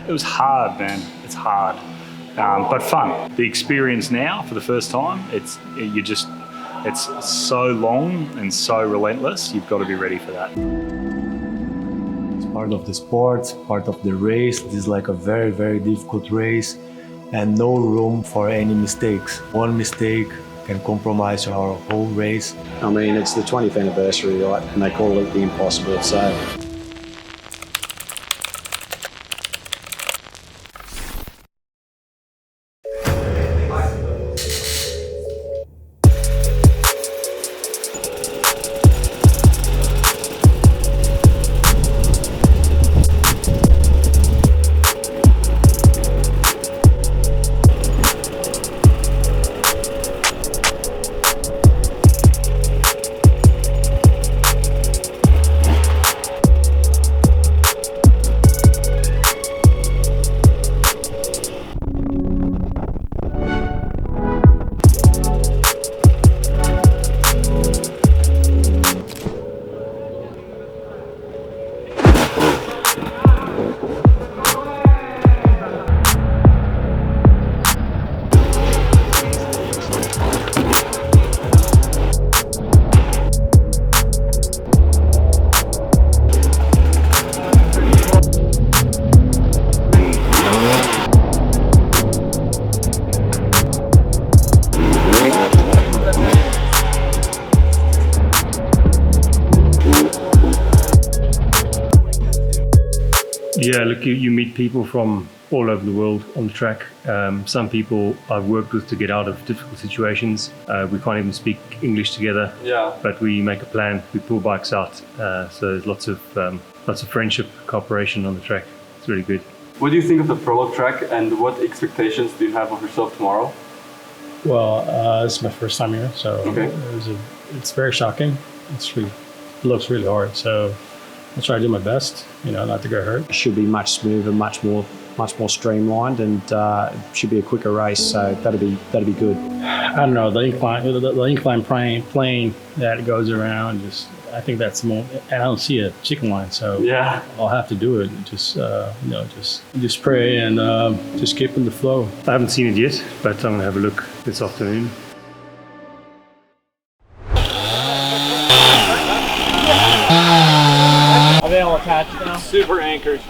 It was hard, man. It's hard, but fun. The experience now for the first time, it's so long and so relentless. You've got to be ready for that. It's part of the sport, part of the race. This is like a very, very difficult race and no room for any mistakes. One mistake can compromise our whole race. I mean, it's the 20th anniversary, right? And they call it the impossible, so. Yeah, look, you meet people from all over the world on the track. Some people I've worked with to get out of difficult situations. We can't even speak English together, but we make a plan. We pull bikes out. So there's lots of friendship, cooperation on the track. It's really good. What do you think of the prologue track, and what expectations do you have of yourself tomorrow? Well, this is my first time here, so it's very shocking. It looks really hard, so I'll try to do my best, not to get hurt. It should be much smoother, much more streamlined, and it should be a quicker race. So that'll be good. I don't know, the incline plane that goes around. I think that's more. And I don't see a chicken line, so yeah, I'll have to do it. Just pray and just keep in the flow. I haven't seen it yet, but I'm gonna have a look this afternoon. Are they all attached now? Super anchored.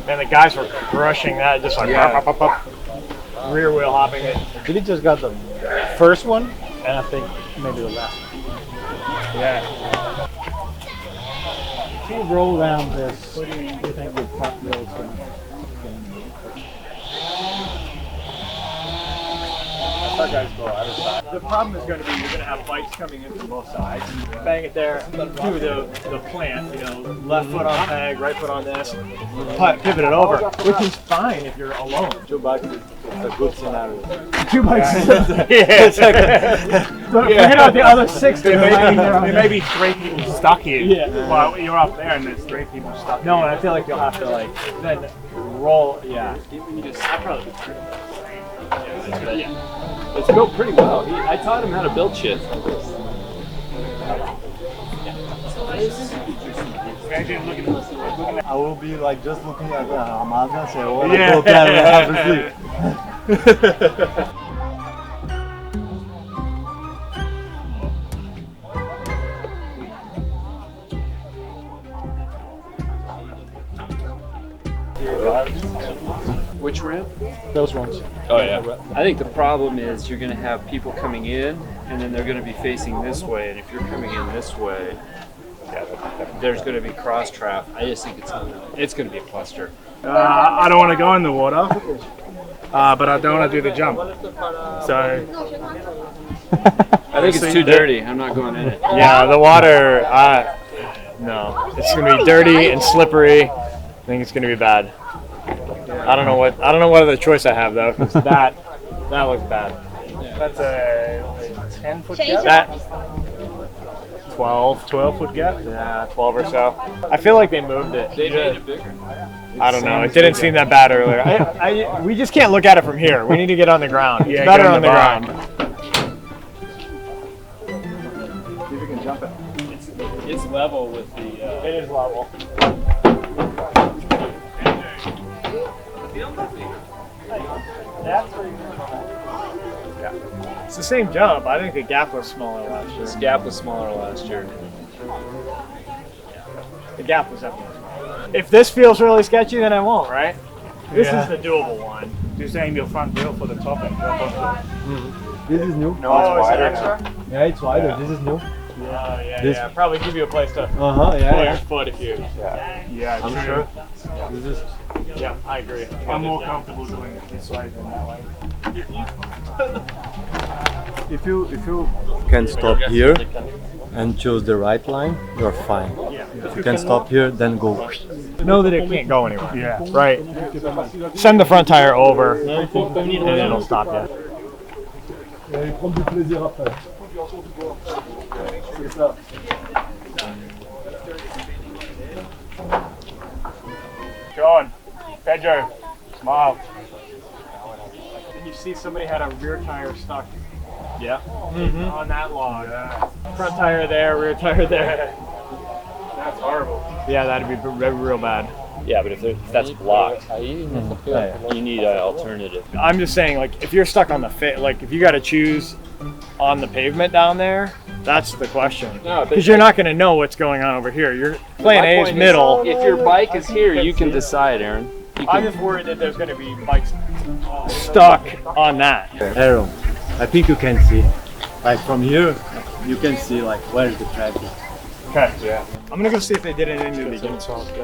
Man, the guys were crushing that, just like rear wheel hopping it. Did he just got the first one? And I think maybe the last one. Yeah. If you roll down this, what do you think the front wheel's going to guys go either side. The problem is going to be you're going to have bikes coming in from both sides. Bang it there, do the plant, left foot on peg, right foot on this, pivot it over, which is fine if you're alone. 2 bikes is a good scenario. 2 bikes is but forget about the other 6. There may be 3 people stuck here. Yeah. Well, you're up there and there's 3 people stuck. No, and I feel like you'll have to then roll. Yeah. I'd probably It's built pretty well. I taught him how to build shit. I will be just looking at Amazon and say, oh, obviously. Which ramp? Those ones. Oh yeah. I think the problem is you're going to have people coming in, and then they're going to be facing this way. And if you're coming in this way, there's going to be cross traffic. I just think it's going to be a cluster. I don't want to go in the water, but I don't want to do the jump. So I think it's too dirty. I'm not going in it. yeah, the water. No, it's going to be dirty and slippery. I think it's going to be bad. I don't know what other choice I have though, because that looks bad. That's a 10-foot gap. 12-foot gap. Yeah, 12 or so. I feel like they moved it. They made it bigger. I don't know. It didn't seem that bad earlier. We just can't look at it from here. We need to get on the ground. It's better on the ground. See if we can jump it. It's level with the. It is level. It's the same jump. I think the gap was smaller last year. This gap was smaller last year. The gap was definitely smaller. If this feels really sketchy, then I won't, right? This is the doable one. You're saying your front wheel for the top end. This is new. No, it's wider. Extra? Yeah, it's wider. Yeah. This is new. Yeah. Probably give you a place to Yeah, pull your yeah. foot if you. Yeah, I'm true. sure. This is Yeah, I agree. I'm more comfortable doing it this way than that way. if you can stop here and choose the right line, you're fine. If you can stop here, then go. Know that it can't go anywhere. Yeah. Right. Send the front tire over, and it'll stop you. Go on. Pedro. Smile. And you see somebody had a rear tire stuck Yeah. on that log. Front tire there, rear tire there. That's horrible. Yeah, that'd be real bad. Yeah, but if that's blocked, you need an alternative. I'm just saying, like, if you're stuck on the like, if you got to choose on the pavement down there, that's the question. No, Because you're not going to know what's going on over here. Your plan A is middle. If your bike is here, you can decide, Aaron. I'm just worried that there's going to be bikes stuck on that. Aaron, I think you can see. Like from here, you can see like where's the traffic. Okay. Yeah. I'm going to go see if they did it into the beginning.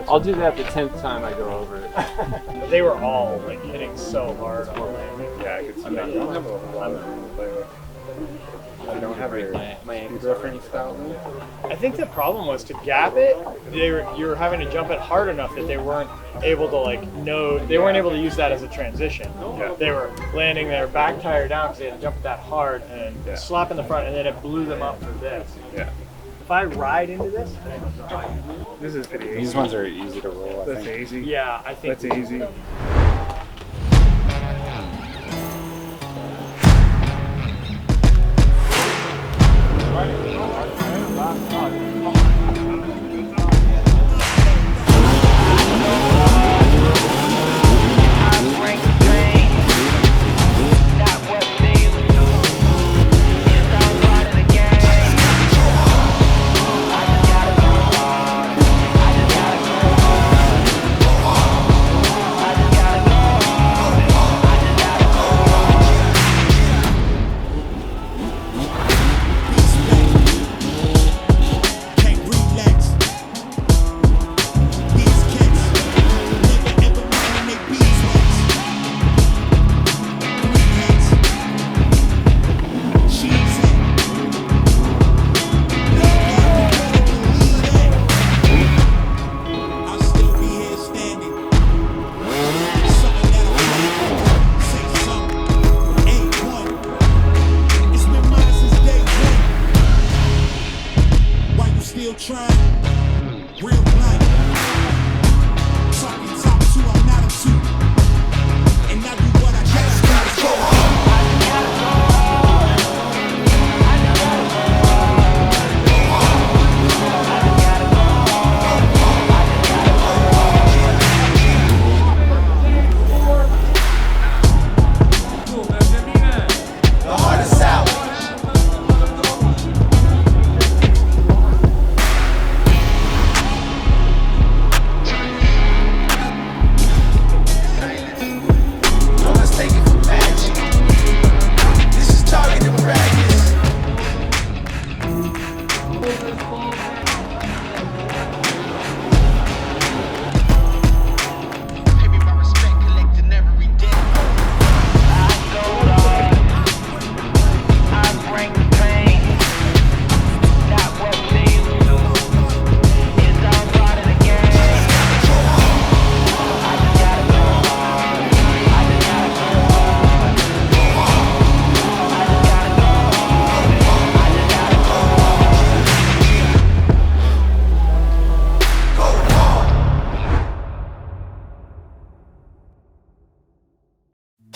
I'll do that the 10th time I go over it. They were all like hitting so hard on the landing. Yeah, I could see that. I think the problem was to gap it. You were having to jump it hard enough that they weren't able to they weren't able to use that as a transition. Yeah. They were landing their back tire down because they had to jump it that hard and slap in the front, and then it blew them up for this. Yeah. If I ride into this, This is pretty easy. These ones are easy to roll, I That's think. easy. yeah, I think That's easy.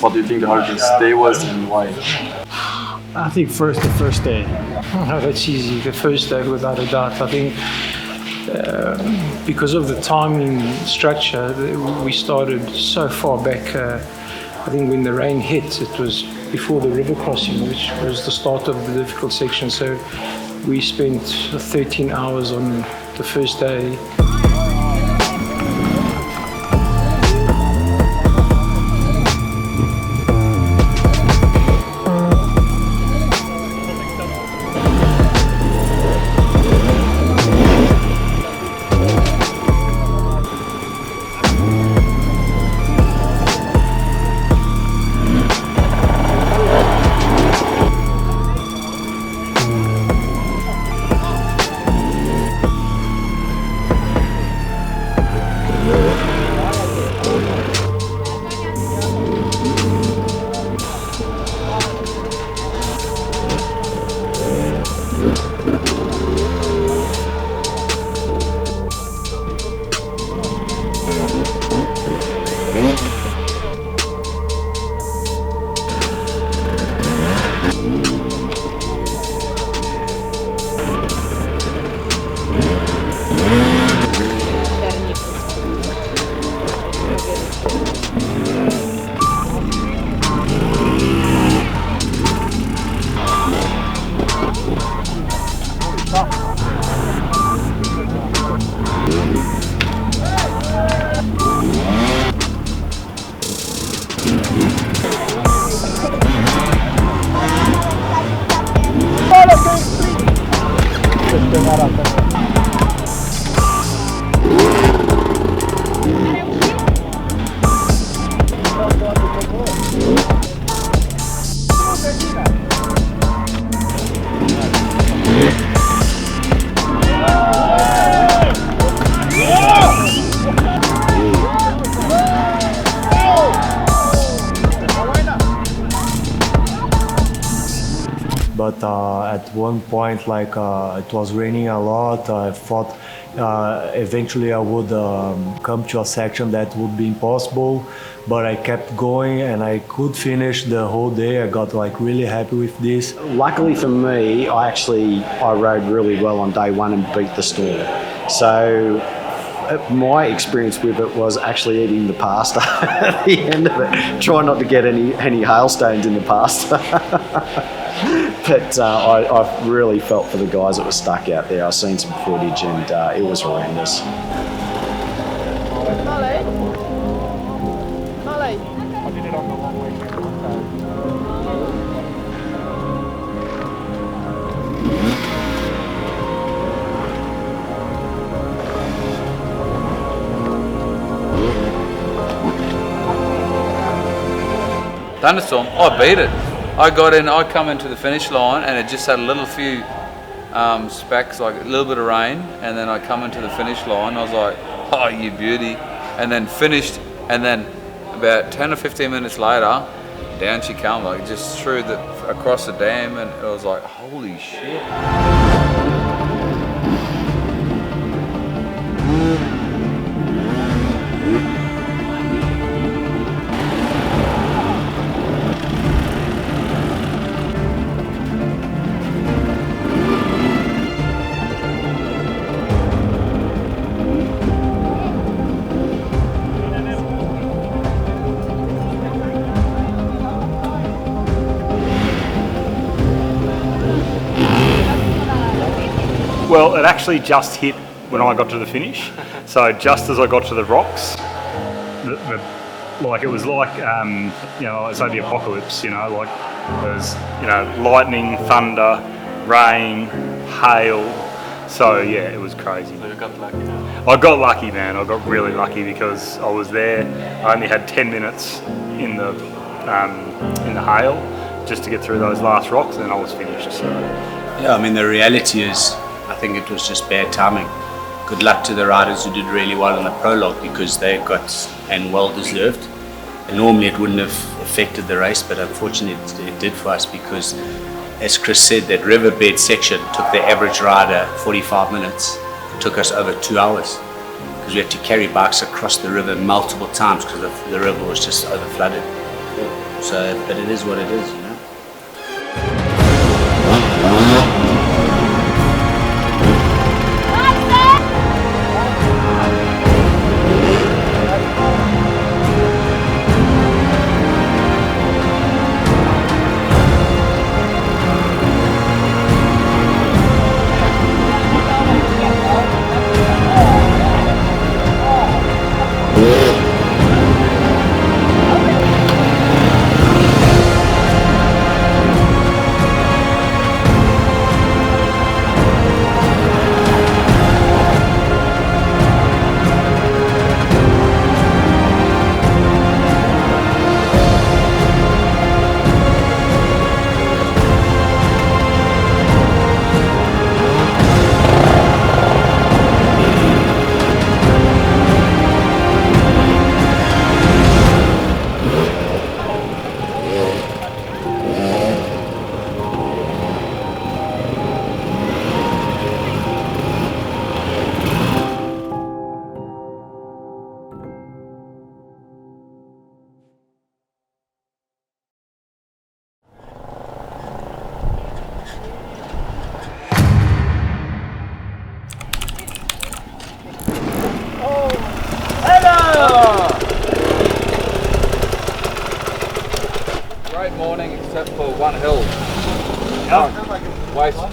What do you think the hardest day was and why? I think the first day. That's easy. The first day, without a doubt. I think because of the timing structure, we started so far back. I think when the rain hit, it was before the river crossing, which was the start of the difficult section. So we spent 13 hours on the first day. But at one point, like it was raining a lot, I thought eventually I would come to a section that would be impossible, but I kept going and I could finish the whole day. I got like really happy with this. Luckily for me, I rode really well on day one and beat the storm. So my experience with it was actually eating the pasta at the end of it. Try not to get any hailstones in the pasta. But I really felt for the guys that were stuck out there. I've seen some footage and it was horrendous. Thunderstorm, I beat it. I come into the finish line and it just had a little few specks, like a little bit of rain, and then I come into the finish line, I was like, oh, you beauty, and then finished, and then about 10 or 15 minutes later, down she come, like just through across the dam, and it was like, holy shit. Well, it actually just hit when I got to the finish. So just as I got to the rocks, it was like, I say the apocalypse, like there's, lightning, thunder, rain, hail. So yeah, it was crazy. So you got lucky. I got lucky, man. I got really lucky because I was there. I only had 10 minutes in the hail just to get through those last rocks, and then I was finished. So. Yeah, I mean, the reality is, I think it was just bad timing. Good luck to the riders who did really well in the prologue because they got, and well deserved. And normally it wouldn't have affected the race, but unfortunately it did for us because, as Chris said, that riverbed section took the average rider 45 minutes. It took us over 2 hours because we had to carry bikes across the river multiple times because the river was just over flooded. So, but it is what it is,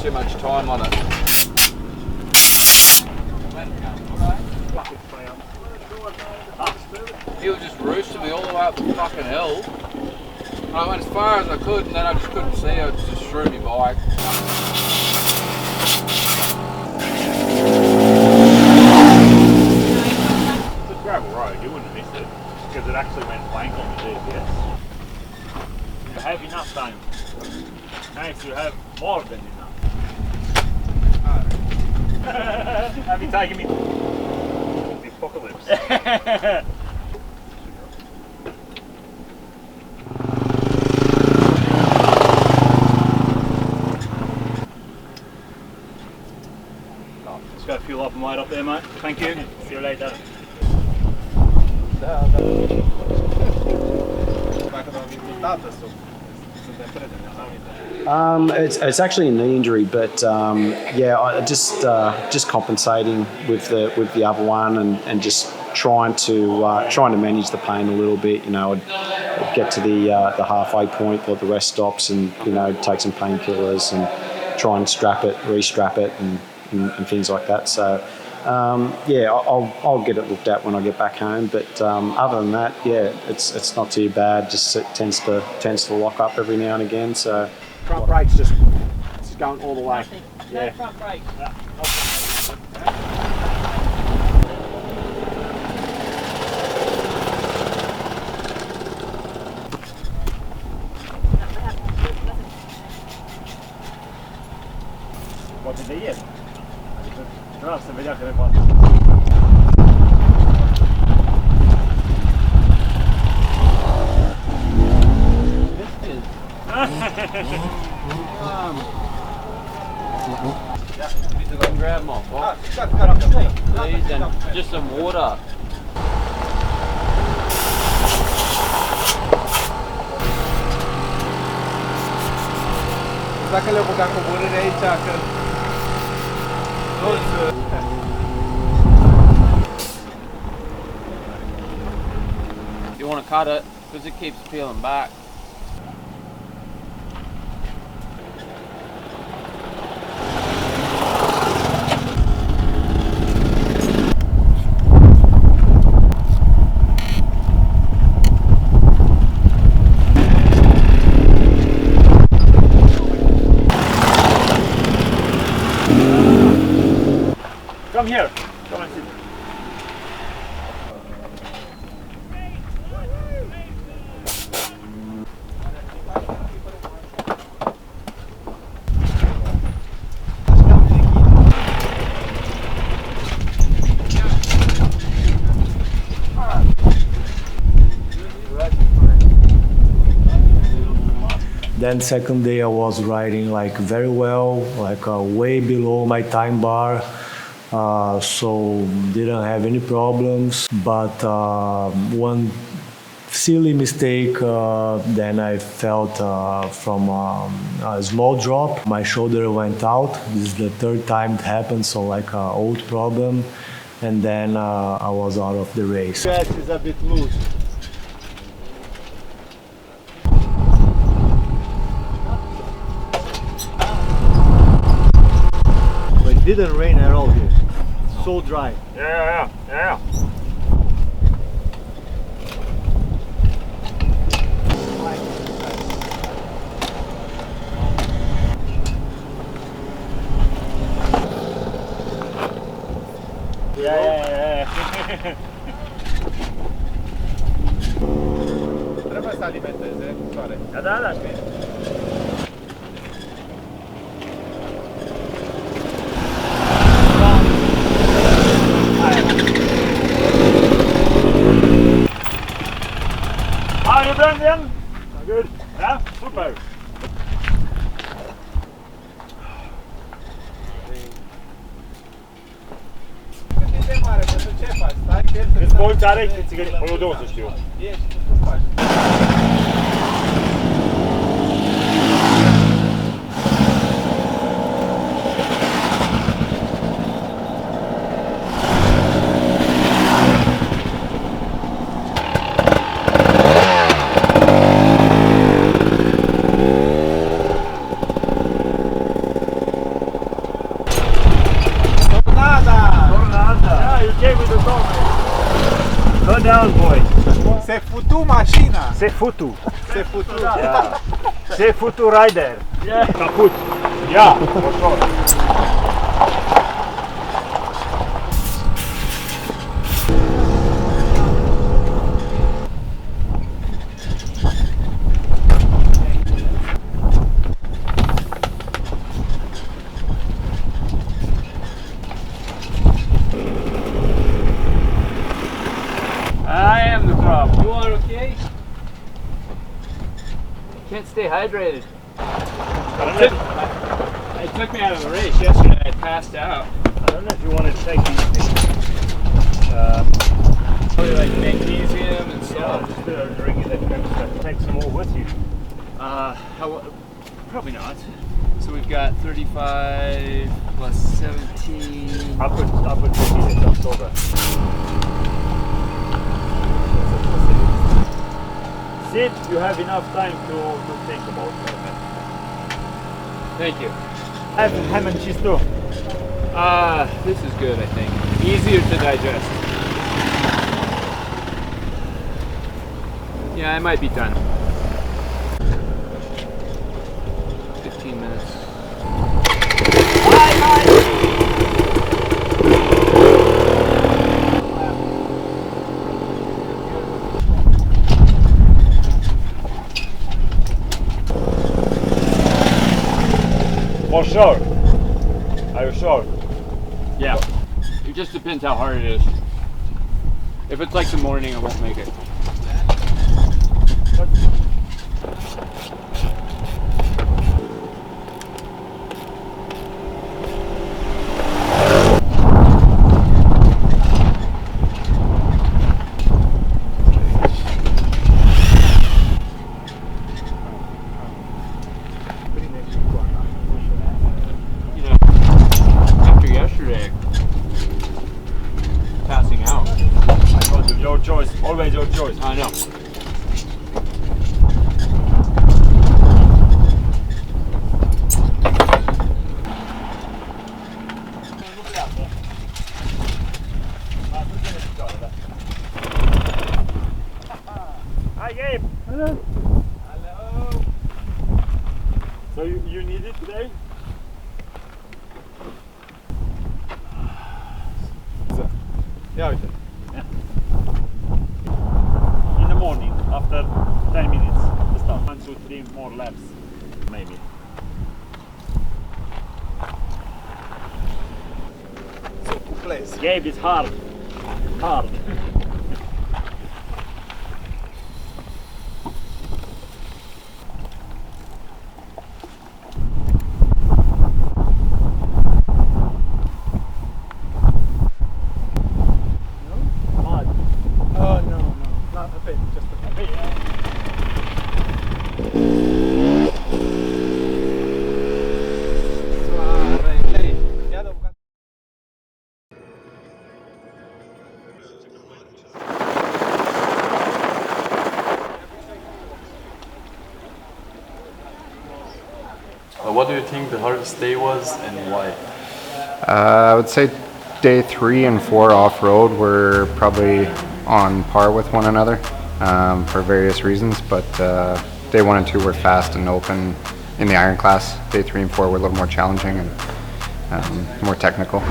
too much time on it. He was just roosting me all the way up the fucking hill. And I went as far as I could, and then I just couldn't see it. It just threw me bike. It's a gravel road, you wouldn't have missed it because it actually went blank on the GPS. You have enough time. Nice, you have more than enough. Have you taken me to the apocalypse? Just got to fuel up and wait up there, mate. Thank you. See you later. It's actually a knee injury, but yeah, I just compensating with the other one and just trying to manage the pain a little bit. You know, I'd get to the halfway point, let the rest stops, and you know, take some painkillers and try and strap it, re-strap it, and things like that. So yeah, I'll get it looked at when I get back home. But other than that, yeah, it's not too bad. Just it tends to lock up every now and again. So Front brake's just going all the way. Yeah. Front brake. What did they get? No, se veía que me pasa. Need to go and grab my box. Please, and just some water. Sácale un poco con buena derecha. You want to cut it because it keeps peeling back. Come here. Come and sit. Then second day I was riding like very well, like way below my time bar. So didn't have any problems, but one silly mistake, then I felt from a small drop, my shoulder went out. This is the third time it happened, so like an old problem, and then I was out of the race. Gas is a bit loose. But it didn't rain at all here. It's so dry. Yeah. Yeah. Trebuie să alimenteze cu soare. Da. How you doing, Ian? Good. Yeah, super. Îți bolți are țigări, o două să știu. Go down, boy. Se futu mașina. Se futu. Se futu. Yeah. Se futu rider. Yeah. Kaput. Yeah, for sure. I am the problem. You are okay? Can't stay hydrated. It took me out of the race yesterday. I passed out. I don't know if you want to take these things. Probably like magnesium and Yeah, stuff. just drink it and take some more with you. Probably not. So we've got 35 plus 17. I put 50 minutes on sober. Sit, you have enough time to think about it. Thank you. I have ham and cheese too. This is good, I think. Easier to digest. Yeah, I might be done. 15 minutes. For sure. Are you sure? Yeah. It just depends how hard it is. If it's like the morning, I won't make it. You know, after yesterday, passing out. I told you, your choice. Always your choice. I know. Hi, Gabe. Hello. Hello. So you need it today? Ia uite. In the morning, after 10 minutes, to start. 1, 2, 3 more laps, maybe. So tu plezi. Gabe, it's hard. Hard. Hard. Oh, no, no. Not a bit, just a bit. Ia dă o bucată. What do you think the hardest day was and why? I would say day 3 and 4 off-road were probably on par with one another for various reasons, but day 1 and 2 were fast and open in the iron class. Day 3 and 4 were a little more challenging and more technical.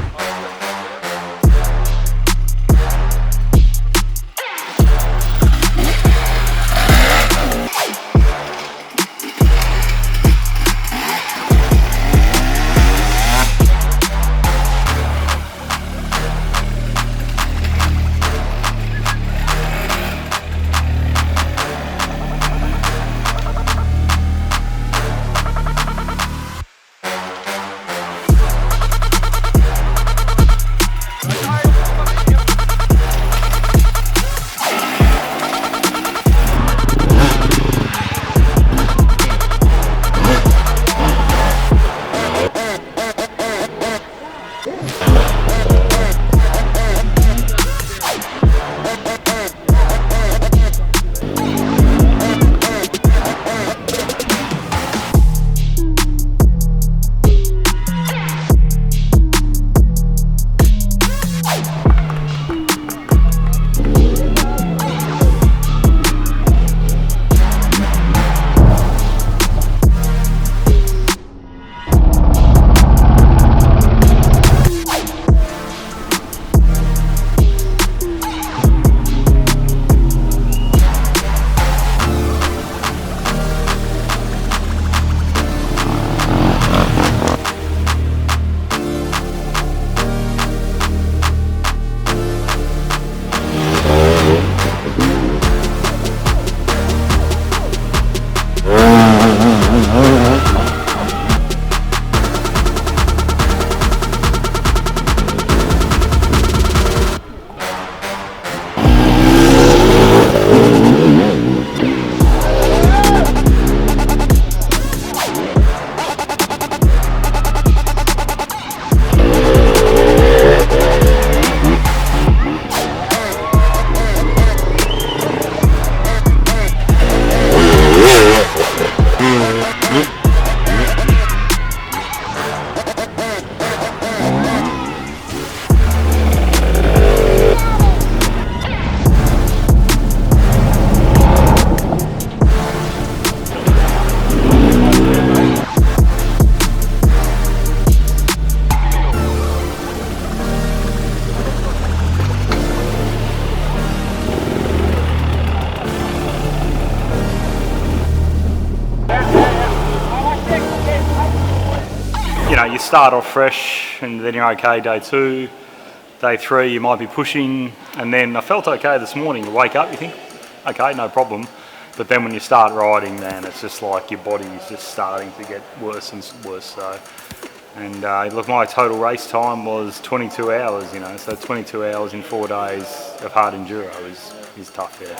start off fresh and then you're okay day 2. Day 3 you might be pushing, and then I felt okay this morning. You wake up, you think, okay, no problem. But then when you start riding, man, it's just like your body is just starting to get worse and worse. So, and look, my total race time was 22 hours, you know, so 22 hours in 4 days of hard enduro is tough, yeah.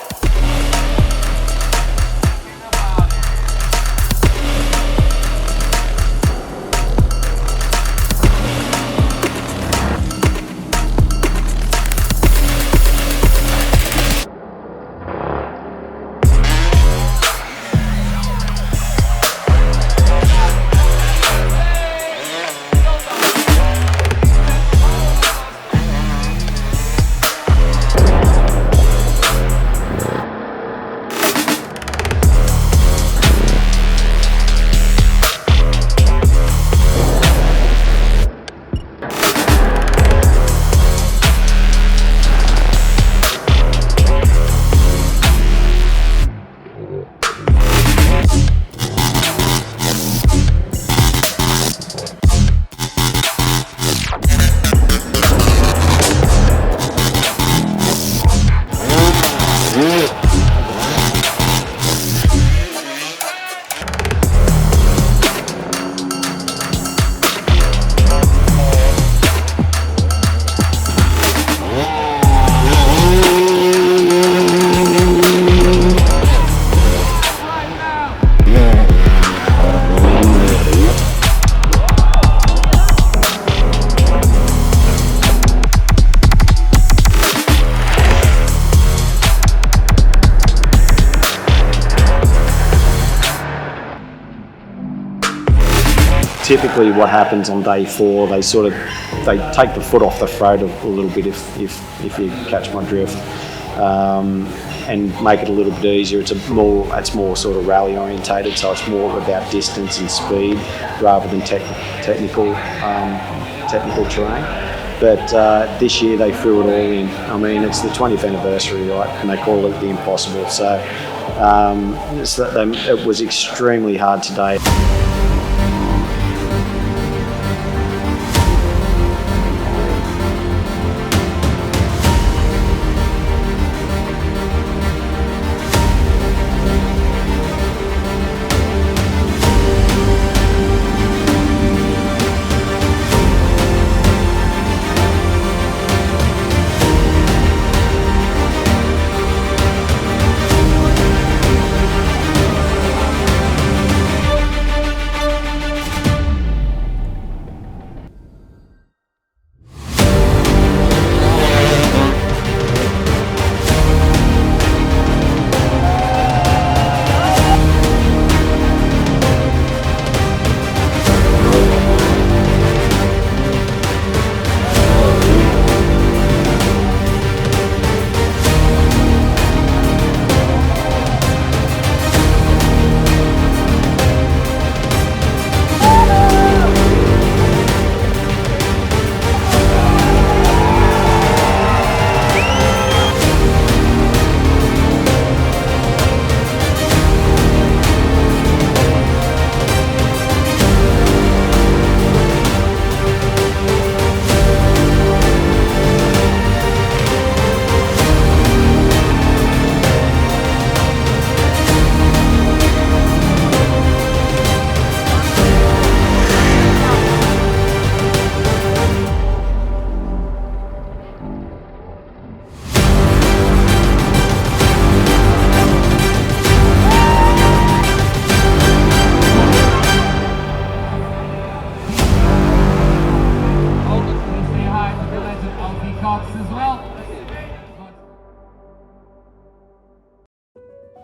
Typically what happens on day 4, they take the foot off the throat a little bit, if you catch my drift, and make it a little bit easier. It's more sort of rally orientated, so it's more about distance and speed rather than technical terrain. But this year they threw it all in. I mean, it's the 20th anniversary, right? And they call it the impossible. So it was extremely hard today.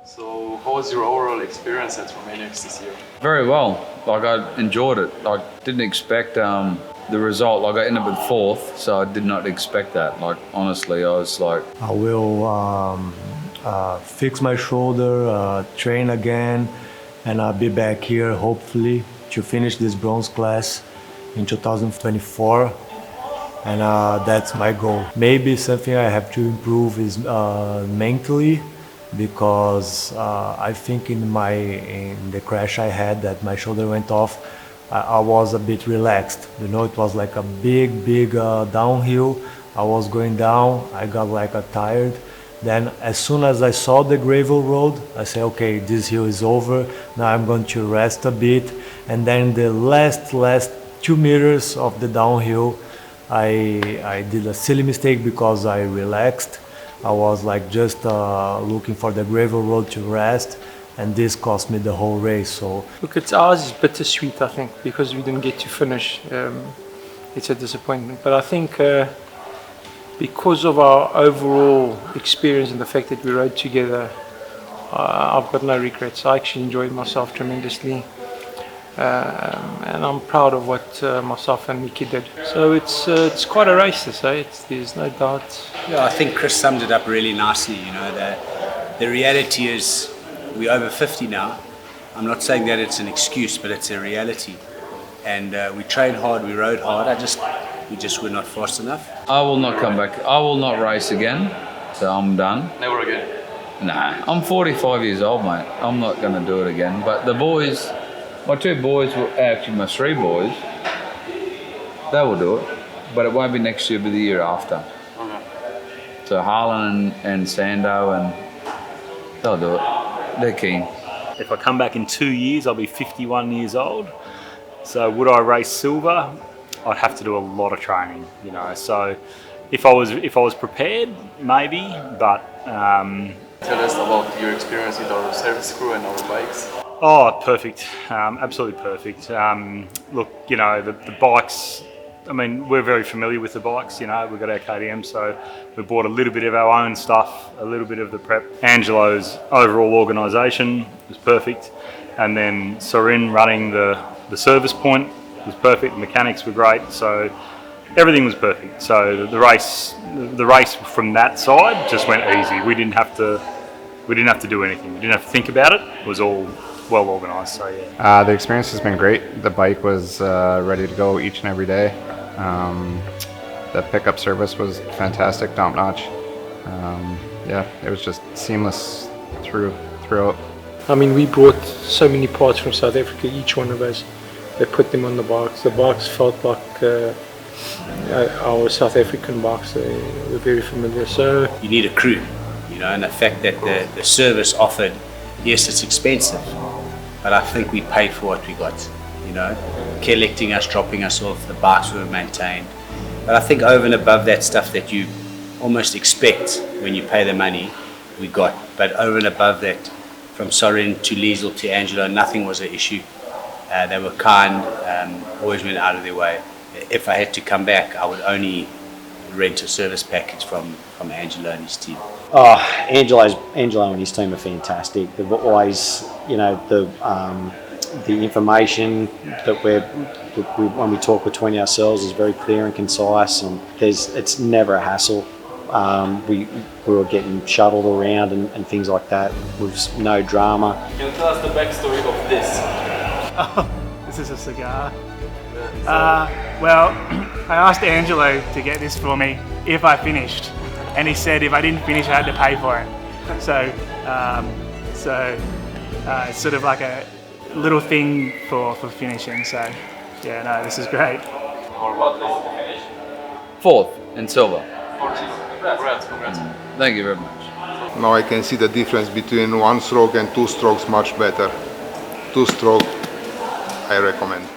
So, how was your overall experience at Romaniacs this year? Very well. Like, I enjoyed it. I didn't expect the result. Like, I ended up in 4th, so I did not expect that. Like, honestly, I was like... I will fix my shoulder, train again, and I'll be back here, hopefully, to finish this bronze class in 2024. And that's my goal. Maybe something I have to improve is mentally, because I think in the crash I had that my shoulder went off, I was a bit relaxed. You know, it was like a big downhill. I was going down, I got like tired. Then as soon as I saw the gravel road, I said, okay, this hill is over. Now I'm going to rest a bit. And then the last 2 meters of the downhill, I did a silly mistake because I relaxed. I was like just looking for the gravel road to rest, and this cost me the whole race. So look, ours is bittersweet, I think, because we didn't get to finish. It's a disappointment, but I think because of our overall experience and the fact that we rode together, I've got no regrets. I actually enjoyed myself tremendously. And I'm proud of what myself and Mickey did. So it's quite a race to say. There's no doubt. Yeah, I think Chris summed it up really nicely. You know, the reality is we're over 50 now. I'm not saying that it's an excuse, but it's a reality. And we trained hard, we rode hard. We just were not fast enough. I will not come back. I will not race again. So I'm done. Never again. Nah, I'm 45 years old, mate. I'm not going to do it again. But the boys, my 2 boys, actually my 3 boys, they will do it. But it won't be next year, but the year after. Okay. So Harlan and Sando, and they'll do it. They're keen. If I come back in 2 years, I'll be 51 years old. So would I race silver? I'd have to do a lot of training, you know. So if I was prepared, maybe, but. Tell us about your experience with our service crew and our bikes. Oh, perfect. Absolutely perfect. Look, you know, the bikes, I mean, we're very familiar with the bikes, you know, we've got our KTM, so we bought a little bit of our own stuff, a little bit of the prep. Angelo's overall organisation was perfect. And then Sorin running the service point was perfect. The mechanics were great. So everything was perfect. So the race from that side just went easy. We didn't have to do anything. We didn't have to think about it. It was all well organised. So yeah. The experience has been great. The bike was ready to go each and every day. The pickup service was fantastic, top notch. Yeah, it was just seamless throughout. I mean, we brought so many parts from South Africa, each one of us. They put them on the bikes. The bikes felt like our South African bikes. They were very familiar. So you need a crew, you know, and the fact that the service offered, yes, it's expensive, but I think we paid for what we got, you know, collecting us, dropping us off, the bikes were maintained. But I think over and above that stuff that you almost expect when you pay the money, we got. But over and above that, from Sorin to Liesl to Angelo, nothing was an issue. They were kind, always went out of their way. If I had to come back, I would only rent a service package from Angelo and his team. Oh, Angelo and his team are fantastic. They've always, you know, the information that when we talk between ourselves is very clear and concise, and it's never a hassle. We were getting shuttled around and things like that with no drama. Can you tell us the backstory of this? Oh, this is a cigar. Well, I asked Angelo to get this for me if I finished, and he said if I didn't finish I had to pay for it. So it's sort of like a little thing for finishing. So yeah, no, this is great. What place did you finish? 4th in silver. Congrats. Thank you very much. Now I can see the difference between 1 stroke and 2 strokes much better. 2 stroke, I recommend.